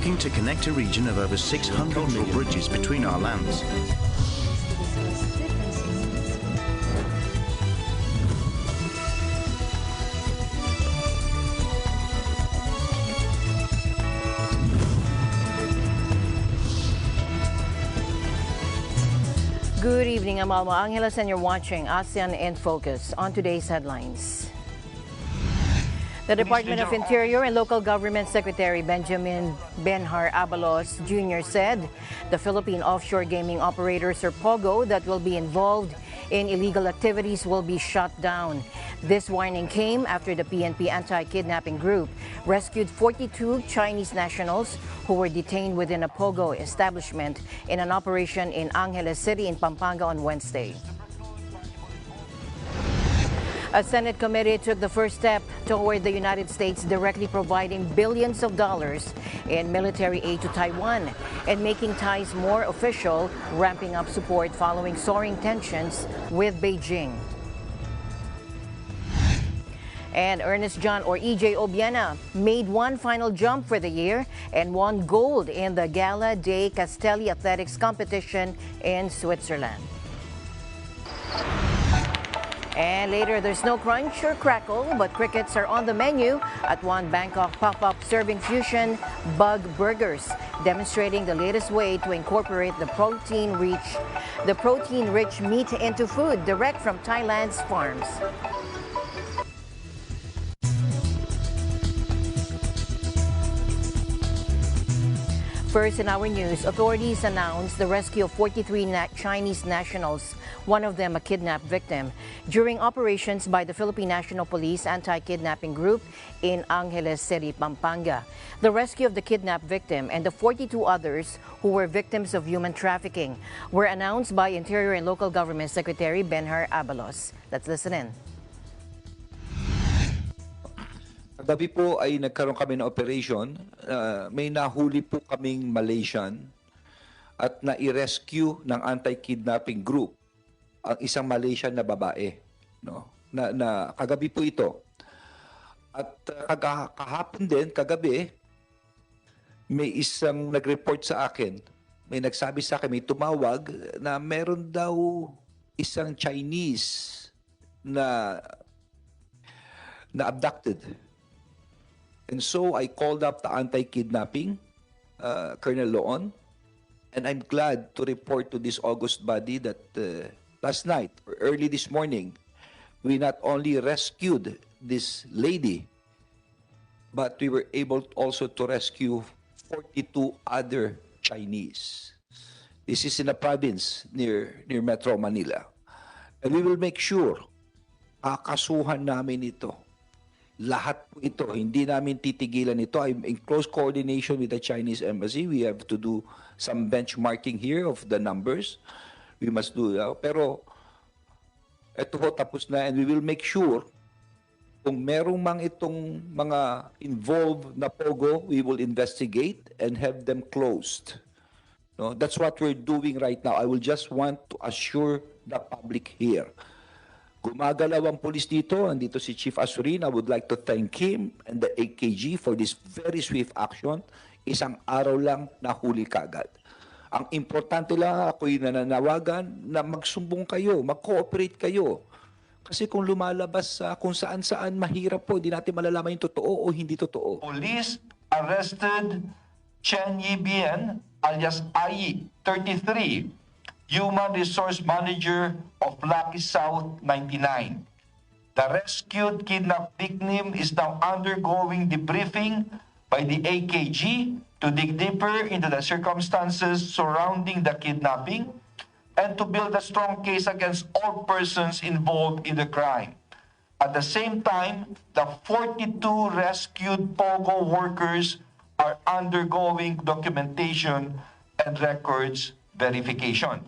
looking to connect a region of over 600 cultural bridges between our lands. Good evening, I'm Alma Angeles and you're watching ASEAN in Focus. On today's headlines. The Department of Interior and Local Government Secretary Benjamin Benhar Abalos Jr. said the Philippine offshore gaming operators or POGO that will be involved in illegal activities will be shut down. This warning came after the PNP anti-kidnapping group rescued 42 Chinese nationals who were detained within a POGO establishment in an operation in Angeles City in Pampanga on Wednesday. A Senate committee took the first step toward the United States directly providing billions of dollars in military aid to Taiwan and making ties more official, ramping up support following soaring tensions with Beijing. And Ernest John or EJ Obiena made one final jump for the year and won gold in the Gala de Castelli Athletics competition in Switzerland. And later, there's no crunch or crackle, but crickets are on the menu at one Bangkok pop-up serving fusion bug burgers, demonstrating the latest way to incorporate the protein-rich meat into food direct from Thailand's farms. First in our news, authorities announced the rescue of 43 Chinese nationals, one of them a kidnapped victim, during operations by the Philippine National Police Anti-Kidnapping Group in Angeles City, Pampanga. The rescue of the kidnapped victim and the 42 others who were victims of human trafficking were announced by Interior and Local Government Secretary Benhar Abalos. Let's listen in. Gabi po ay nagkaroon kami ng operation. May nahuli po kaming Malaysian at nai-rescue ng anti-kidnapping group ang isang Malaysian na babae. No? Na kagabi po ito. At kahapon din, kagabi, may isang nag-report sa akin. May nagsabi sa akin, may tumawag na meron daw isang Chinese na abducted. And so I called up the anti-kidnapping, Colonel Loon, and I'm glad to report to this august body that last night, or early this morning, we not only rescued this lady, but we were able also to rescue 42 other Chinese. This is in a province near Metro Manila. And we will make sure, kakasuhan namin ito. Lahat po ito, hindi namin titigilan ito. I'm in close coordination with the Chinese Embassy. We have to do some benchmarking here of the numbers. We must do that. Pero ito ho, tapos na, and we will make sure kung merong itong mga involved na POGO, we will investigate and have them closed. No, that's what we're doing right now. I will just want to assure the public here. Gumagalaw ang pulis dito, andito si Chief Asurin. I would like to thank him and the AKG for this very swift action. Isang araw lang nahuli kagad. Ang importante lang, ako'y nananawagan na magsumbong kayo, mag-cooperate kayo. Kasi kung lumalabas sa kung saan-saan, mahirap po, hindi natin malalaman yung totoo o hindi totoo. Police arrested Chen Yibien alias Ai, 33, Human Resource Manager of Lucky South 99. The rescued kidnapped victim is now undergoing debriefing by the AKG to dig deeper into the circumstances surrounding the kidnapping and to build a strong case against all persons involved in the crime. At the same time, the 42 rescued POGO workers are undergoing documentation and records verification.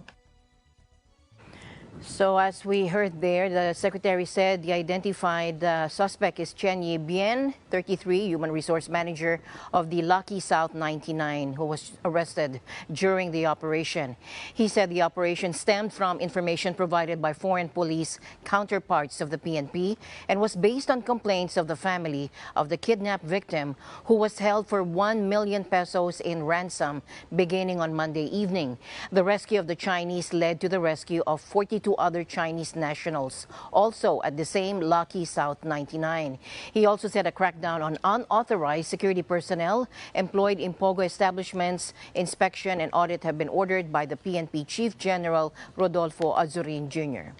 So as we heard there, the secretary said the identified suspect is Chen Yi-bien, 33, human resource manager of the Lucky South 99, who was arrested during the operation. He said the operation stemmed from information provided by foreign police counterparts of the PNP and was based on complaints of the family of the kidnapped victim, who was held for 1 million pesos in ransom beginning on Monday evening. The rescue of the Chinese led to the rescue of 42 other Chinese nationals, also at the same Lucky South 99. He also said a crackdown on unauthorized security personnel employed in POGO establishments, inspection and audit have been ordered by the PNP Chief General Rodolfo Azurin Jr.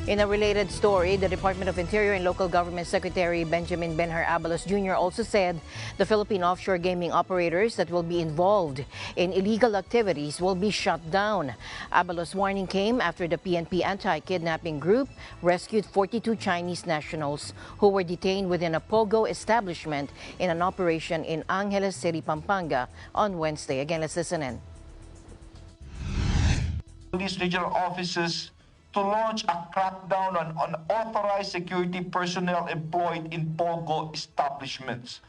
In a related story, the Department of Interior and Local Government Secretary Benjamin Benhar-Abalos Jr. also said the Philippine offshore gaming operators that will be involved in illegal activities will be shut down. Abalos' warning came after the PNP anti-kidnapping group rescued 42 Chinese nationals who were detained within a POGO establishment in an operation in Angeles City, Pampanga on Wednesday. Again, let's listen in. Police regional offices to launch a crackdown on unauthorized security personnel employed in POGO establishments.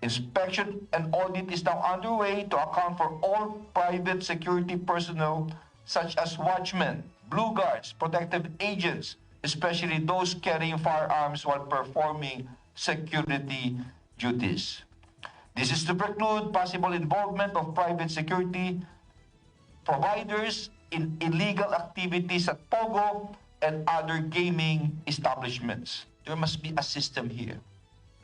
Inspection and audit is now underway to account for all private security personnel such as watchmen, blue guards, protective agents, especially those carrying firearms while performing security duties. This is to preclude possible involvement of private security providers in illegal activities at POGO and other gaming establishments. There must be a system here.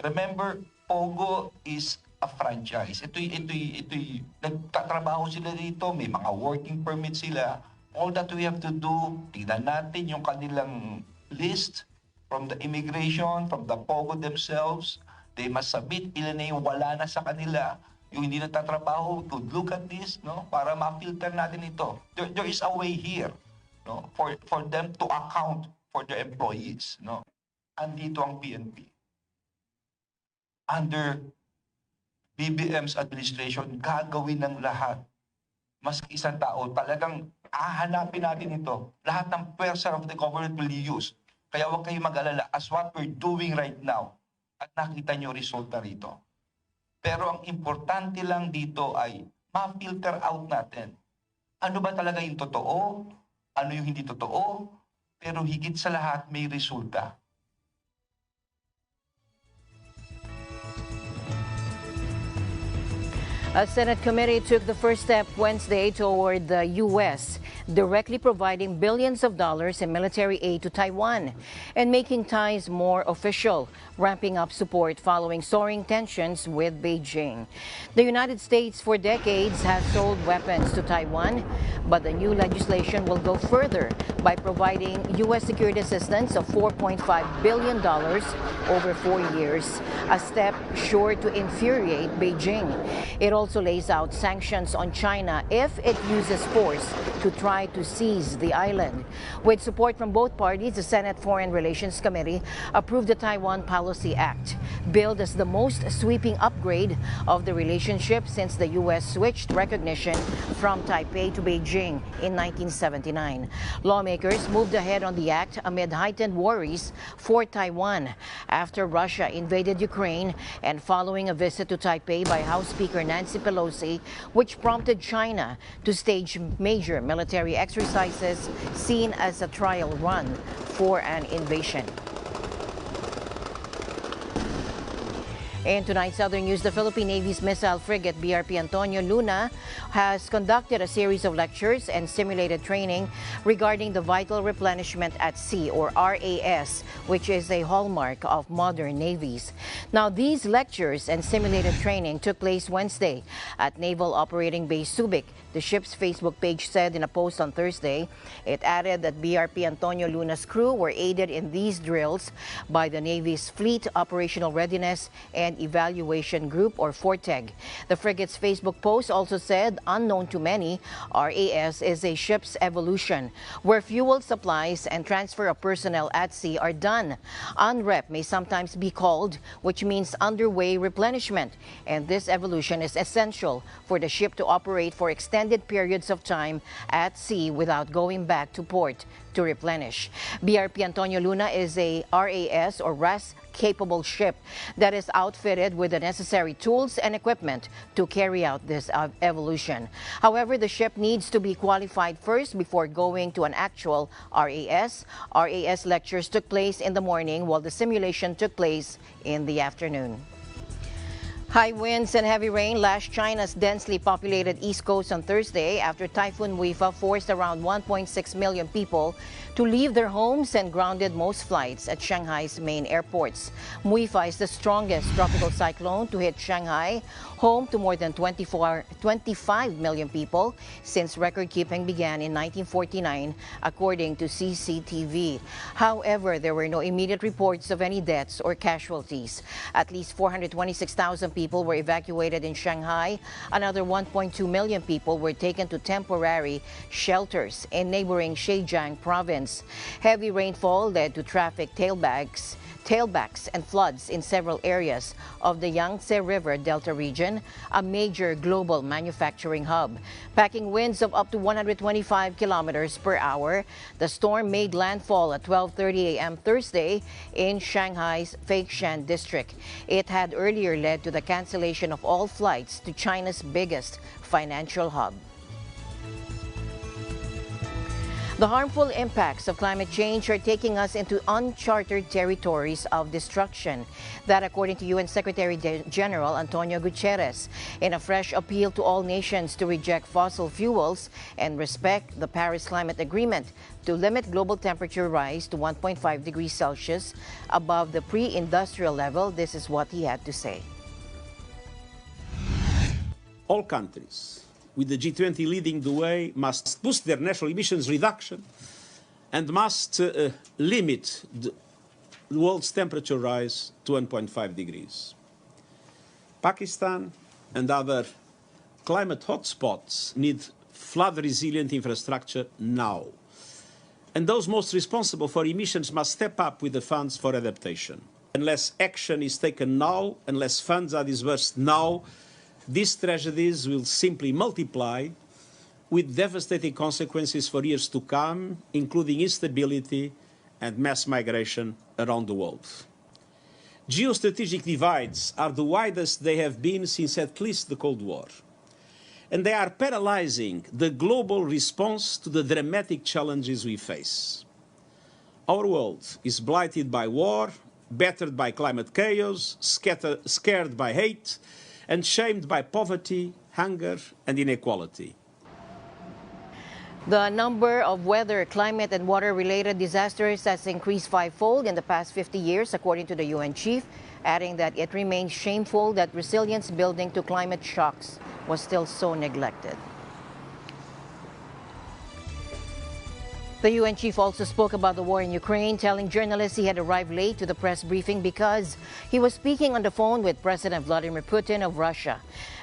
Remember, POGO is a franchise. Ito'y nagtatrabaho sila dito, may mga working permit sila. All that we have to do, tingnan natin yung kanilang list from the immigration, from the POGO themselves. They must submit ilan na yung wala na sa kanila. Yung hindi nagtatrabaho, to look at this, no, para ma-filter natin ito. There is a way here, no, for them to account for their employees, no. Andito ang PNP. Under BBM's administration, gagawin ng lahat. Mas isang tao, talagang hahanapin natin ito. Lahat ng pwersa of the government will use. Kaya huwag kayo mag-alala as what we're doing right now. At nakita nyo resulta rito. Pero ang importante lang dito ay ma-filter out natin. Ano ba talaga yung totoo? Ano yung hindi totoo? Pero higit sa lahat, may resulta. A Senate committee took the first step Wednesday toward the U.S. directly providing billions of dollars in military aid to Taiwan and making ties more official, ramping up support following soaring tensions with Beijing. The United States for decades has sold weapons to Taiwan, but the new legislation will go further by providing U.S. security assistance of $4.5 billion over 4 years, a step sure to infuriate Beijing. It also lays out sanctions on China if it uses force to try to seize the island. With support from both parties, the Senate Foreign Relations Committee approved the Taiwan Policy Act, billed as the most sweeping upgrade of the relationship since the U.S. switched recognition from Taipei to Beijing in 1979. Lawmakers moved ahead on the act amid heightened worries for Taiwan after Russia invaded Ukraine and following a visit to Taipei by House Speaker Nancy Pelosi, which prompted China to stage major military exercises seen as a trial run for an invasion. In tonight's Southern News, the Philippine Navy's missile frigate BRP Antonio Luna has conducted a series of lectures and simulated training regarding the vital replenishment at sea, or RAS, which is a hallmark of modern navies. Now, these lectures and simulated training took place Wednesday at Naval Operating Base Subic. The ship's Facebook page said in a post on Thursday. It added that BRP Antonio Luna's crew were aided in these drills by the Navy's Fleet Operational Readiness and Development Evaluation Group, or FORTEG. The frigate's Facebook post also said, unknown to many, RAS is a ship's evolution, where fuel supplies and transfer of personnel at sea are done. UNREP may sometimes be called, which means underway replenishment, and this evolution is essential for the ship to operate for extended periods of time at sea without going back to port to replenish. BRP Antonio Luna is a RAS or RAS capable ship that is outfitted with the necessary tools and equipment to carry out this evolution. However, the ship needs to be qualified first before going to an actual RAS. RAS lectures took place in the morning while the simulation took place in the afternoon. High winds and heavy rain lashed China's densely populated east coast on Thursday after Typhoon Muifa forced around 1.6 million people to leave their homes and grounded most flights at Shanghai's main airports. Muifa is the strongest tropical cyclone to hit Shanghai, home to more than 25 million people since record-keeping began in 1949, according to CCTV. However, there were no immediate reports of any deaths or casualties. At least 426,000 people were evacuated in Shanghai. Another 1.2 million people were taken to temporary shelters in neighboring Zhejiang province. Heavy rainfall led to traffic tailbacks and floods in several areas of the Yangtze River Delta region, a major global manufacturing hub. Packing winds of up to 125 kilometers per hour, the storm made landfall at 12:30 a.m. Thursday in Shanghai's Fengshan district. It had earlier led to the cancellation of all flights to China's biggest financial hub. The harmful impacts of climate change are taking us into uncharted territories of destruction. That, according to UN Secretary General Antonio Guterres, in a fresh appeal to all nations to reject fossil fuels and respect the Paris Climate Agreement to limit global temperature rise to 1.5 degrees Celsius above the pre-industrial level. This is what he had to say. All countries, with the G20 leading the way, must boost their national emissions reduction and must limit the world's temperature rise to 1.5 degrees. Pakistan and other climate hotspots need flood-resilient infrastructure now. And those most responsible for emissions must step up with the funds for adaptation. Unless action is taken now, unless funds are disbursed now, these tragedies will simply multiply with devastating consequences for years to come, including instability and mass migration around the world. Geostrategic divides are the widest they have been since at least the Cold War, and they are paralyzing the global response to the dramatic challenges we face. Our world is blighted by war, battered by climate chaos, scared by hate, and shamed by poverty, hunger, and inequality. The number of weather, climate, and water-related disasters has increased fivefold in the past 50 years, according to the UN chief, adding that it remains shameful that resilience building to climate shocks was still so neglected. The UN chief also spoke about the war in Ukraine, telling journalists he had arrived late to the press briefing because he was speaking on the phone with President Vladimir Putin of Russia.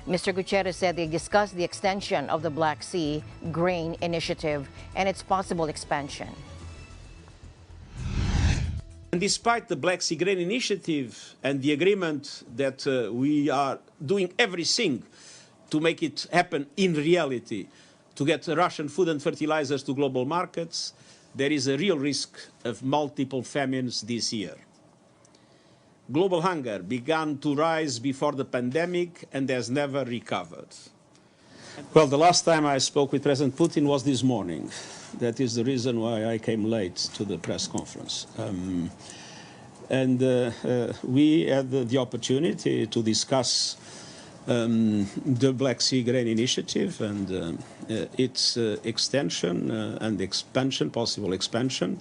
Mr. Guterres said they discussed the extension of the Black Sea Grain Initiative and its possible expansion. And despite the Black Sea Grain Initiative and the agreement that we are doing everything to make it happen in reality, to get Russian food and fertilizers to global markets, there is a real risk of multiple famines this year. Global hunger began to rise before the pandemic and has never recovered. Well, the last time I spoke with President Putin was this morning. That is the reason why I came late to the press conference. We had the opportunity to discuss the Black Sea Grain Initiative and its extension and expansion, possible expansion.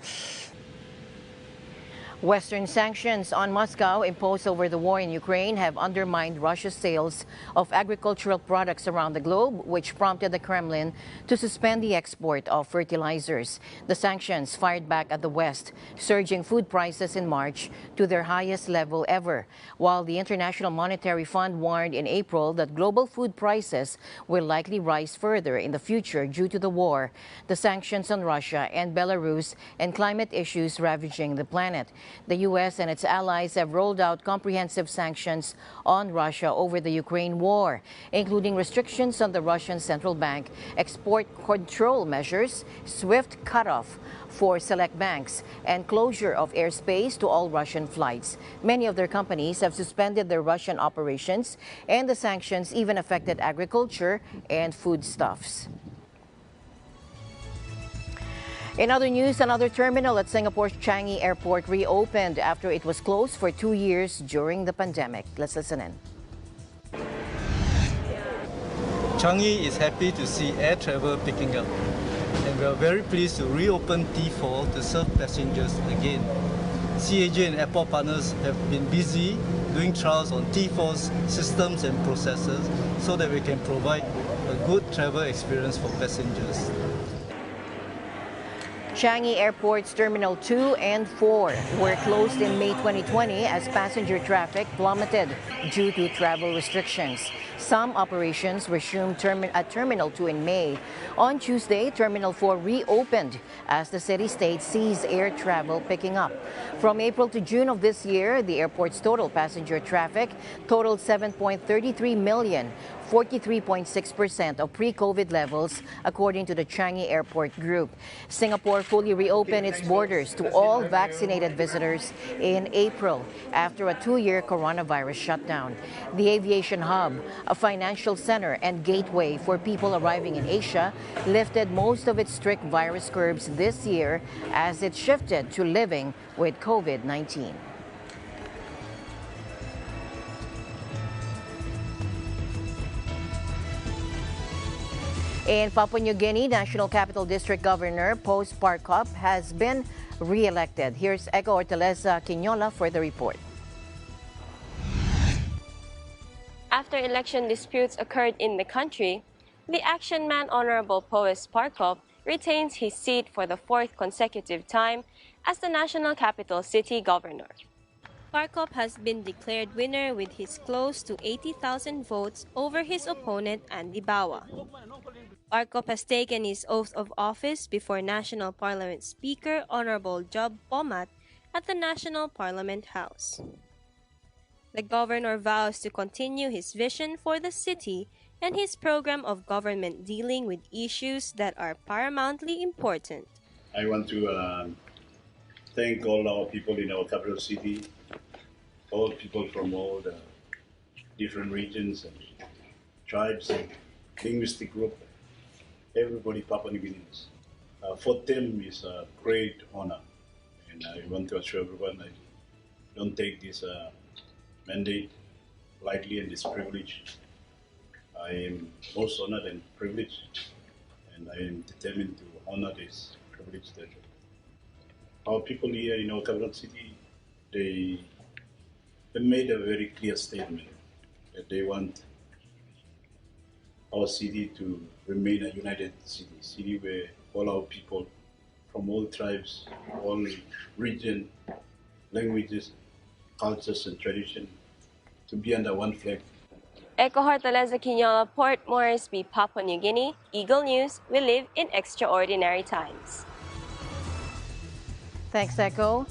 Western sanctions on Moscow imposed over the war in Ukraine have undermined Russia's sales of agricultural products around the globe, which prompted the Kremlin to suspend the export of fertilizers. The sanctions fired back at the West, surging food prices in March to their highest level ever, while the International Monetary Fund warned in April that global food prices will likely rise further in the future due to the war, the sanctions on Russia and Belarus, and climate issues ravaging the planet. The U.S. and its allies have rolled out comprehensive sanctions on Russia over the Ukraine war, including restrictions on the Russian central bank, export control measures, swift cutoff for select banks, and closure of airspace to all Russian flights. Many of their companies have suspended their Russian operations, and the sanctions even affected agriculture and foodstuffs. In other news, another terminal at Singapore's Changi Airport reopened after it was closed for 2 years during the pandemic. Let's listen in. Changi is happy to see air travel picking up, and we are very pleased to reopen T4 to serve passengers again. CAJ and airport partners have been busy doing trials on T4's systems and processes so that we can provide a good travel experience for passengers. Changi Airport's Terminal 2 and 4 were closed in May 2020 as passenger traffic plummeted due to travel restrictions. Some operations resumed at Terminal 2 in May. On Tuesday, Terminal 4 reopened as the city-state sees air travel picking up. From April to June of this year, the airport's total passenger traffic totaled 7.33 million, 43.6% of pre-COVID levels, according to the Changi Airport Group. Singapore fully reopened its borders to all vaccinated visitors in April after a 2-year coronavirus shutdown. The aviation hub, a financial center and gateway for people arriving in Asia, lifted most of its strict virus curbs this year as it shifted to living with COVID-19. In Papua New Guinea, National Capital District Governor Post Parkop has been re-elected. Here's Eco Hortaleza Quinola for the report. After election disputes occurred in the country, the action man Honorable Poes Parkop retains his seat for the 4th consecutive time as the National Capital City Governor. Parkop has been declared winner with his close to 80,000 votes over his opponent Andy Bawa. Parkop has taken his oath of office before National Parliament Speaker Honorable Job Pomat at the National Parliament House. The governor vows to continue his vision for the city and his program of government dealing with issues that are paramountly important. I want to thank all our people in our capital city, all people from all the different regions and tribes and linguistic groups. Everybody Papua New Guineans. For them is a great honor, and I want to assure everyone I don't take this mandate lightly and this privilege. I am most honored and privileged, and I am determined to honor this privilege. That our people here in our capital city, they made a very clear statement that they want our city to remain a united city where all our people from all tribes, all regions, languages, cultures and tradition to be under one flag. Eco Hortaleza Quinola, Port Moresby, Papua New Guinea, Eagle News, we live in extraordinary times. Thanks, Echo.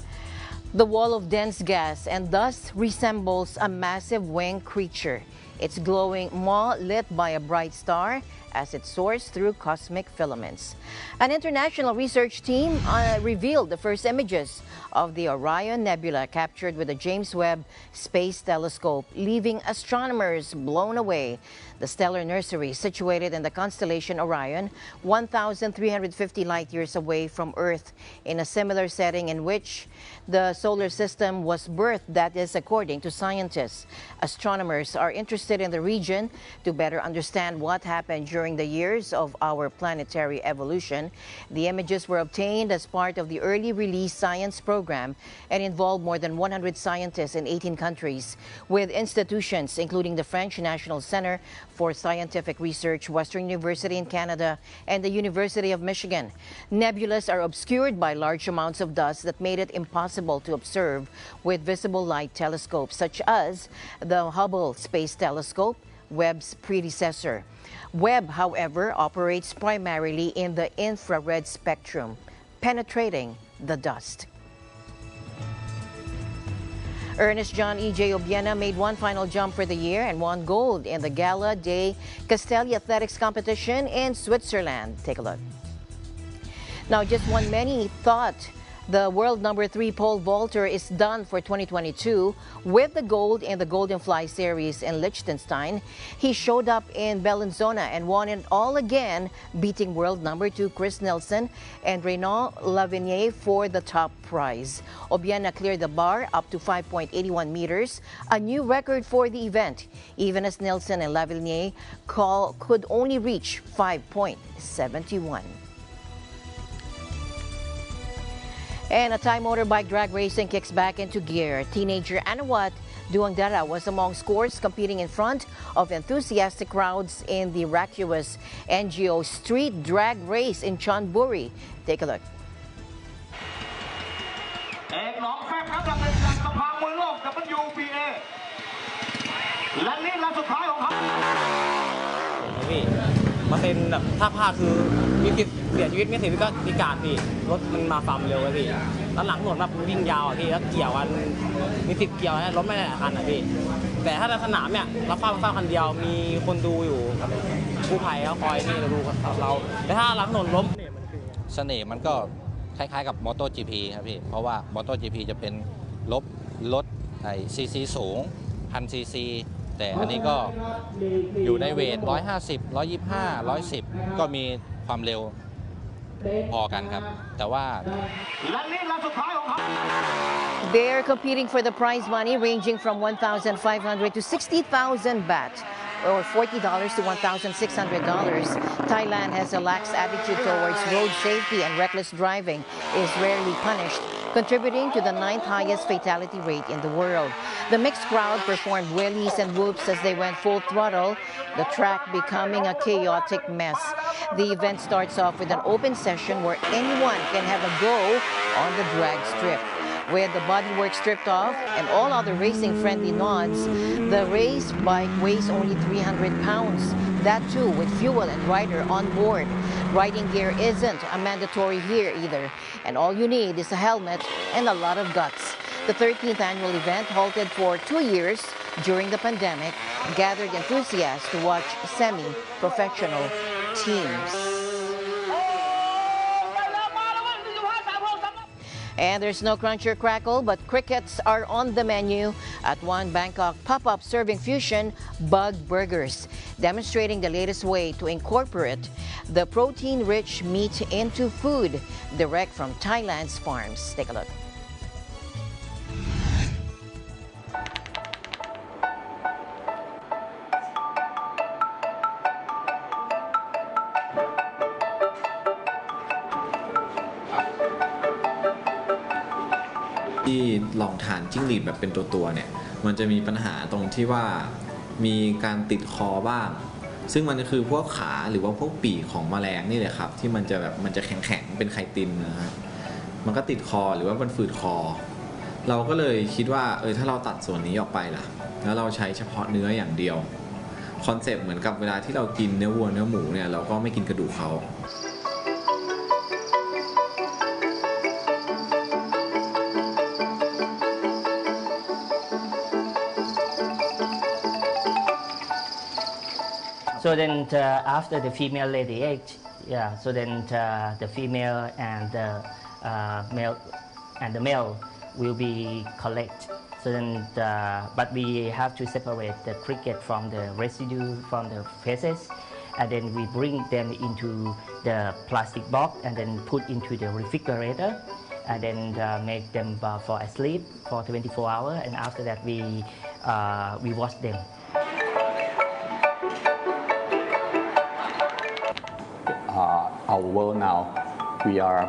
The wall of dense gas and dust resembles a massive winged creature. Its glowing maw lit by a bright star as it soars through cosmic filaments. An international research team revealed the first images of the Orion Nebula captured with the James Webb Space Telescope, leaving astronomers blown away. The stellar nursery, situated in the constellation Orion, 1,350 light-years away from Earth, in a similar setting in which the solar system was birthed, that is, according to scientists. Astronomers are interested in the region to better understand what happened during during the years of our planetary evolution. The images were obtained as part of the early release science program and involved more than 100 scientists in 18 countries, with institutions including the French National Center for Scientific Research, Western University in Canada, and the University of Michigan. Nebulas are obscured by large amounts of dust that made it impossible to observe with visible light telescopes, such as the Hubble Space Telescope, Webb's predecessor. Webb, however, operates primarily in the infrared spectrum, penetrating the dust. Ernest John E.J. Obiena made one final jump for the year and won gold in the Gala de Castelli Athletics competition in Switzerland. Take a look. Now, just when many thought the world #3 pole vaulter is done for 2022 with the gold in the Golden Fly Series in Liechtenstein, he showed up in Bellinzona and won it all again, beating world #2 Chris Nelson and Renaud Lavinier for the top prize. Obiena cleared the bar up to 5.81 meters, a new record for the event, even as Nelson and Lavinier could only reach 5.71. And a Thai motorbike drag racing kicks back into gear. Teenager Anawat Duangdara was among scores competing in front of enthusiastic crowds in the racuous NGO street drag race in Chonburi. Take a look.เสน่ห์มันก็คล้ายๆกับ Motorbike ครับพี่เพราะว่า Motorbike จะเป็นรถซีสูง 1,000 ซีซีแต่อันนี้ก็อยู่ในเวท 150 125 110 ก็มีความเร็วพอกันครับแต่ว่า They're competing for the prize money ranging from 1,500 to 60,000 baht, or $40 to $1,600. Thailand has a lax attitude towards road safety, and reckless driving is rarely punished, contributing to the 9th highest fatality rate in the world. The mixed crowd performed wheelies and whoops as they went full throttle, the track becoming a chaotic mess. The event starts off with an open session where anyone can have a go on the drag strip. With the bodywork stripped off and all other racing-friendly nods, the race bike weighs only 300 pounds. That too with fuel and rider on board. Riding gear isn't a mandatory here either, and all you need is a helmet and a lot of guts. The 13th annual event, halted for 2 years during the pandemic, gathered enthusiasts to watch semi-professional teams. And there's no crunch or crackle, but crickets are on the menu at one Bangkok pop-up serving fusion bug burgers, demonstrating the latest way to incorporate the protein-rich meat into food direct from Thailand's farms. Take a look.ที่ลองทานจิ้งหรีดแบบเป็นตัวเนี่ยมันจะมีปัญหาตรงที่ว่ามีการติดคอบ้างซึ่งมันคือพวกขาหรือว่าพวกปีกของแมลงนี่แหละครับที่มันจะแข็งๆเป็นไคตินนะฮะมันก็ติดคอหรือว่ามันฝืดคอเราก็เลยคิดว่าถ้าเราตัดส่วนนี้ออกไปล่ะแล้วเราใช้เฉพาะเนื้ออย่างเดียวคอนเซปต์เหมือนกับเวลาที่เรากินเนื้อวัวเนื้อหมูเนี่ยเราก็ไม่กินกระดูกเขาSo then after the female lay the egg, so then the female and the male will be collect. So then, but we have to separate the cricket from the residue from the feces, and then we bring them into the plastic box and then put into the refrigerator, and then make them for asleep for 24 hours, and after that we wash them. our world now, we are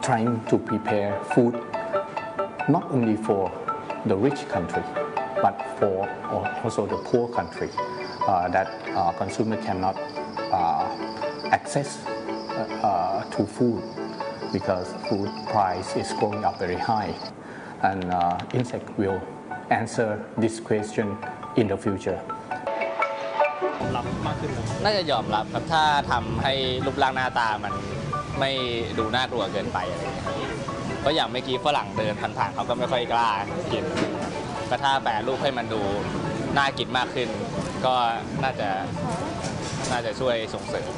trying to prepare food not only for the rich country, but for also the poor country that consumer cannot access to food because food price is going up very high, and insect will answer this question in the future. น่าจะยอมรับครับถ้าทำให้รูปร่างหน้าตามันไม่ดูน่ากลัวเกินไปอะไรอย่างเงี้ยเพราะอย่างเมื่อกี้ฝรั่งเดินผ่านๆเขาก็ไม่ค่อยกล้ากินก็ถ้าแปรรูปให้มันดูน่ากินมากขึ้นก็น่าจะช่วยส่งเสริม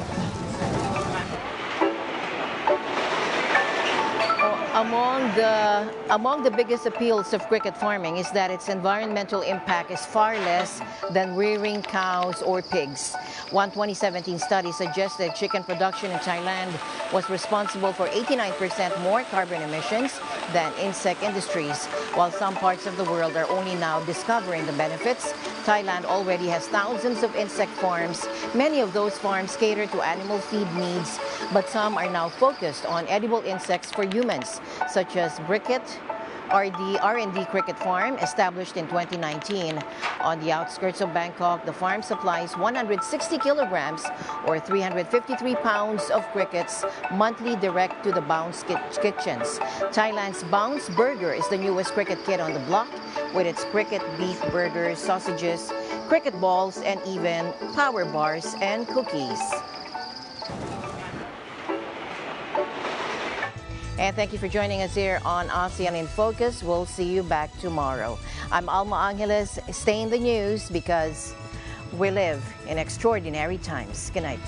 Among the biggest appeals of cricket farming is that its environmental impact is far less than rearing cows or pigs. One 2017 study suggested chicken production in Thailand was responsible for 89% more carbon emissions than insect industries. While some parts of the world are only now discovering the benefits, Thailand already has thousands of insect farms. Many of those farms cater to animal feed needs, but some are now focused on edible insects for humans, such as Bricket R&D Cricket Farm, established in 2019. On the outskirts of Bangkok, the farm supplies 160 kilograms or 353 pounds of crickets monthly direct to the Bounce kitchens. Thailand's Bounce Burger is the newest cricket kit on the block, with its cricket beef burgers, sausages, cricket balls, and even power bars and cookies. And thank you for joining us here on ASEAN in Focus. We'll see you back tomorrow. I'm Alma Angeles. Stay in the news because we live in extraordinary times. Good night.